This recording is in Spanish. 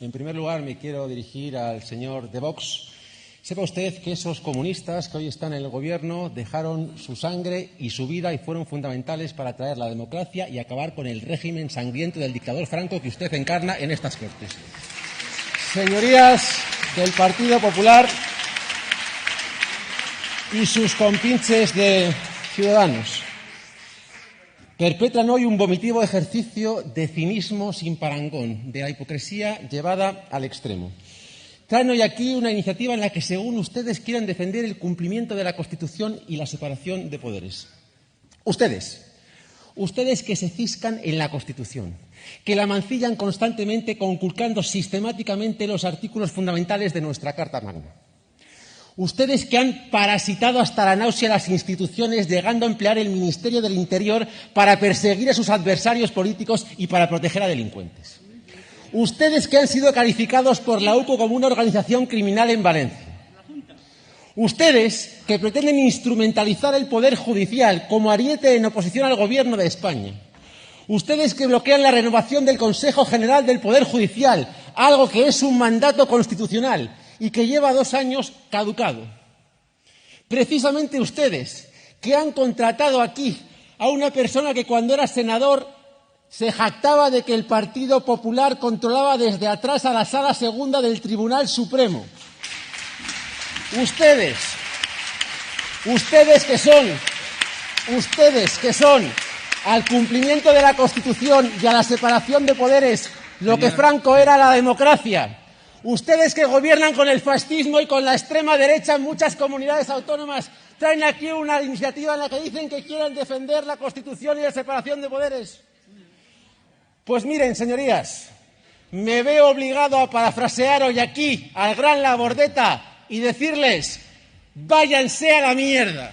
En primer lugar, me quiero dirigir al señor de Vox. Sepa usted que esos comunistas que hoy están en el Gobierno dejaron su sangre y su vida y fueron fundamentales para traer la democracia y acabar con el régimen sangriento del dictador Franco que usted encarna en estas Cortes. Señorías del Partido Popular y sus compinches de Ciudadanos, perpetran hoy un vomitivo ejercicio de cinismo sin parangón, de la hipocresía llevada al extremo. Traen hoy aquí una iniciativa en la que, según ustedes, quieren defender el cumplimiento de la Constitución y la separación de poderes. Ustedes que se ciscan en la Constitución, que la mancillan constantemente conculcando sistemáticamente los artículos fundamentales de nuestra Carta Magna. Ustedes que han parasitado hasta la náusea las instituciones, llegando a emplear el Ministerio del Interior para perseguir a sus adversarios políticos y para proteger a delincuentes. Ustedes que han sido calificados por la UCO como una organización criminal en Valencia. Ustedes que pretenden instrumentalizar el Poder Judicial como ariete en oposición al Gobierno de España. Ustedes que bloquean la renovación del Consejo General del Poder Judicial, algo que es un mandato constitucional y que lleva 2 años caducado. Precisamente ustedes que han contratado aquí a una persona que cuando era senador se jactaba de que el Partido Popular controlaba desde atrás a la Sala Segunda del Tribunal Supremo. Ustedes que son al cumplimiento de la Constitución y a la separación de poderes lo que Franco era la democracia. Ustedes que gobiernan con el fascismo y con la extrema derecha en muchas comunidades autónomas, traen aquí una iniciativa en la que dicen que quieren defender la Constitución y la separación de poderes. Pues miren, señorías, me veo obligado a parafrasear hoy aquí al gran Labordeta y decirles: váyanse a la mierda.